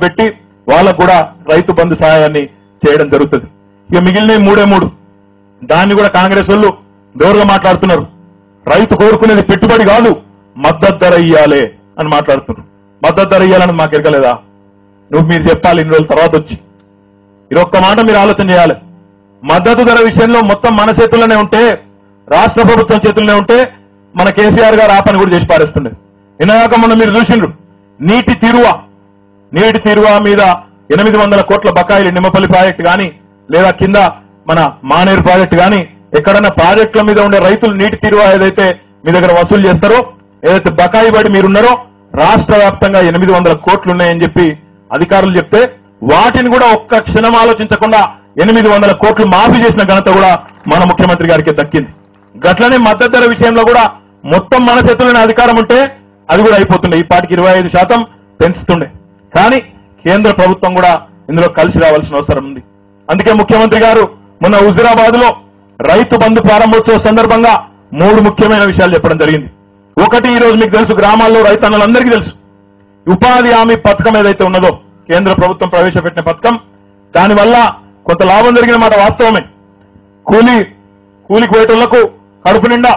పెట్టి వాళ్ళకు కూడా రైతు బంధు సహాయాన్ని చేయడం జరుగుతుంది. ఇక మిగిలిన మూడే మూడు దాన్ని కూడా కాంగ్రెస్ వాళ్ళు దూరంగా మాట్లాడుతున్నారు. రైతు కోరుకునేది పెట్టుబడి కాదు, మద్దతు ధర ఇయ్యాలి అని మాట్లాడుతున్నారు. మద్దతు ధర ఇయ్యాలని మాకు ఎరకలేదా? మీరు చెప్పాలి ఇన్ని రోజుల తర్వాత వచ్చి. ఇది ఒక్క మాట మీరు ఆలోచన చేయాలి. మద్దతు ధర విషయంలో మొత్తం మన చేతుల్లోనే ఉంటే, రాష్ట్ర ప్రభుత్వం చేతుల్లోనే ఉంటే మన కేసీఆర్ గారు ఆ పని కూడా చేసి పారేస్తుండే. ఇన్నాక మొన్న మీరు చూసిండ్రు నీటి తీరువా మీద 800 కోట్ల బకాయిలు నిమ్మపల్లి ప్రాజెక్టు కానీ లేదా కింద మన మానేరు ప్రాజెక్టు కానీ ఎక్కడన్నా ప్రాజెక్టుల మీద ఉండే రైతులు నీటి తీరువా ఏదైతే మీ దగ్గర వసూలు చేస్తారో, ఏదైతే బకాయి పడి మీరున్నారో రాష్ట్ర వ్యాప్తంగా 800 కోట్లు ఉన్నాయని చెప్పి అధికారులు చెప్తే వాటిని కూడా ఒక్క క్షణం ఆలోచించకుండా 800 కోట్లు మాఫీ చేసిన ఘనత కూడా మన ముఖ్యమంత్రి గారికి దక్కింది. గట్లనే మద్దతు ధర విషయంలో కూడా మొత్తం మన చేతుల్లోనే అధికారం ఉంటే అది కూడా అయిపోతుండే, ఈ పాటికి 25% పెంచుతుండే. కానీ కేంద్ర ప్రభుత్వం కూడా ఇందులో కలిసి రావాల్సిన అవసరం ఉంది. అందుకే ముఖ్యమంత్రి గారు మొన్న హుజూరాబాద్ లో రైతు బంధు ప్రారంభోత్సవ సందర్భంగా 3 ముఖ్యమైన విషయాలు చెప్పడం జరిగింది. ఒకటి, ఈ రోజు మీకు తెలుసు, గ్రామాల్లో రైతన్నలందరికీ తెలుసు, ఉపాధి హామీ పథకం ఏదైతే ఉన్నదో కేంద్ర ప్రభుత్వం ప్రవేశపెట్టిన పథకం, దానివల్ల కొంత లాభం జరిగిన మాట వాస్తవమే. కూలికి పోయేటోళ్లకు కడుపు నిండా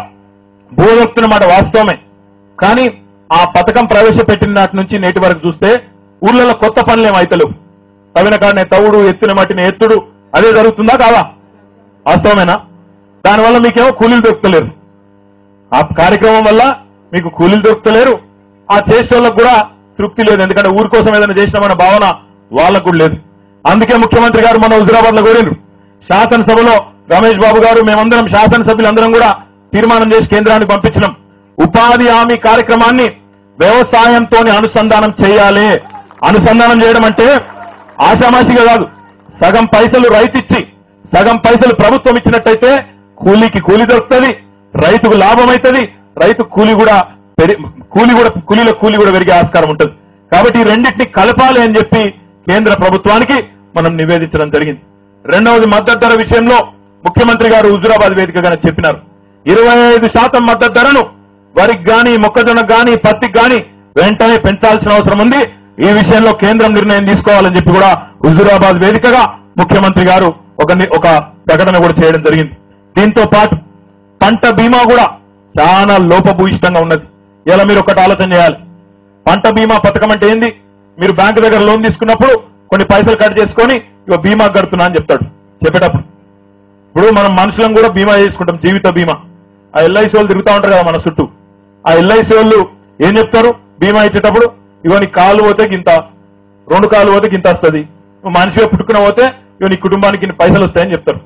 బోధొస్తున్న మాట వాస్తవమే. కానీ ఆ పథకం ప్రవేశపెట్టిన నాటి నుంచి నేటి వరకు చూస్తే ఊర్లలో కొత్త పనులేం అయితలేవు. తవ్విన కాడనే తవ్వుడు, ఎత్తిన మట్టిని ఎత్తుడు, అదే జరుగుతుందా కాదా? వాస్తవమేనా? దానివల్ల మీకేమో కూలీలు దొరుకుతలేరు. ఆ కార్యక్రమం వల్ల మీకు కూలీలు దొరుకుతలేరు. ఆ చేసే వాళ్ళకు కూడా తృప్తి లేదు, ఎందుకంటే ఊరి కోసం ఏదైనా చేసినామన్న భావన వాళ్ళకు కూడా లేదు. అందుకే ముఖ్యమంత్రి గారు మన హుజూరాబాద్ లో కోరిండ్రు. శాసనసభలో రమేష్ బాబు గారు, మేమందరం శాసనసభ్యులందరం కూడా తీర్మానం చేసి కేంద్రానికి పంపించినాం. ఉపాధి హామీ కార్యక్రమాన్ని వ్యవసాయంతో అనుసంధానం చేయాలి. అనుసంధానం చేయడం అంటే ఆషామాషిగా కాదు. సగం పైసలు రైతిచ్చి సగం పైసలు ప్రభుత్వం ఇచ్చినట్టయితే కూలీకి కూలీ దొరుకుతుంది, రైతుకు లాభం అవుతుంది, రైతు కూలీ కూడా పెరిగే ఆస్కారం ఉంటుంది. కాబట్టి ఈ రెండింటిని కలపాలి అని చెప్పి కేంద్ర ప్రభుత్వానికి మనం నివేదించడం జరిగింది. రెండవది, మద్దతు ధర విషయంలో ముఖ్యమంత్రి గారు హుజూరాబాద్ వేదికగానే చెప్పినారు. 25% మద్దతు ధరను వరికి గాని, మొక్కజొన్నకు గాని, పత్తికి గాని వెంటనే పెంచాల్సిన అవసరం ఉంది. ఈ విషయంలో కేంద్రం నిర్ణయం తీసుకోవాలని చెప్పి కూడా హుజూరాబాద్ వేదికగా ముఖ్యమంత్రి గారు ఒక ప్రకటన కూడా చేయడం జరిగింది. దీంతో పాటు పంట బీమా కూడా చాలా లోపభూయిష్టంగా ఉన్నది. ఇలా మీరు ఒకటి ఆలోచన చేయాలి. పంట బీమా పథకం అంటే ఏంది? మీరు బ్యాంకు దగ్గర లోన్ తీసుకున్నప్పుడు కొన్ని పైసలు కట్ చేసుకొని ఇక బీమా కడుతున్నా అని చెప్తాడు చెప్పేటప్పుడు. ఇప్పుడు మనం మనుషులను కూడా బీమా చేసుకుంటాం, జీవిత బీమా. ఆ ఎల్ఐసి వాళ్ళు తిరుగుతూ ఉంటారు కదా మన చుట్టూ. ఆ ఎల్ఐసి వాళ్ళు ఏం చెప్తారు బీమా ఇచ్చేటప్పుడు? ఇగో నీ కాలు పోతే గింత, 2 కాలు పోతే గింత వస్తుంది, నువ్వు మనిషిగా పుట్టుకున్న పోతే ఇగో నీ కుటుంబానికి ఇన్ని పైసలు వస్తాయని చెప్తారు.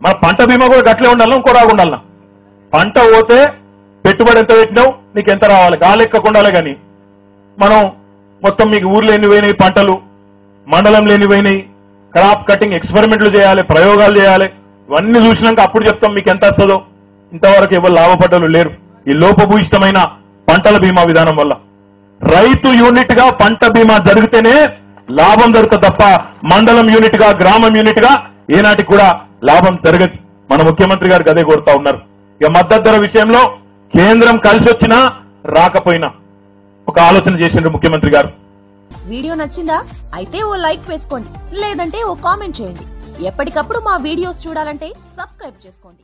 మన పంట బీమా కూడా గట్లే ఉండాలా, ఇంకో రాగుండాలన్నా? పంట పోతే పెట్టుబడి ఎంత పెట్టినావు, నీకు ఎంత రావాలి, గాలెక్కకుండా ఉండాలి. కానీ మనం మొత్తం మీకు ఊర్లో ఎన్ని పోయినాయి పంటలు, మండలంలో ఎన్ని పోయినాయి, క్రాప్ కటింగ్ ఎక్స్పెరిమెంట్లు చేయాలి, ప్రయోగాలు చేయాలి. ఇవన్నీ చూసినాక అప్పుడు చెప్తాం మీకు ఎంత వస్తుందో. ఇంతవరకు ఎవరు లాభపడ్డలు లేరు ఈ లోపభూయిష్టమైన పంటల బీమా విధానం వల్ల. రైతు యూనిట్ గా పంట బీమా జరిగితేనే లాభం దొరకదు తప్ప మండలం యూనిట్ గా, గ్రామం యూనిట్ గా ఏనాటికి కూడా లాభం జరగదు. మన ముఖ్యమంత్రి గారు అదే కోరుతా ఉన్నారు. ఇక మద్దతు ధర విషయంలో కేంద్రం కలిసి వచ్చినా రాకపోయినా ఒక ఆలోచన చేసిండ్రు ముఖ్యమంత్రి గారు. వీడియో నచ్చిందా? అయితే ఓ లైక్ వేసుకోండి, లేదంటే ఓ కామెంట్ చేయండి. ఎప్పటికప్పుడు మా వీడియోస్ చూడాలంటే సబ్స్క్రైబ్ చేసుకోండి.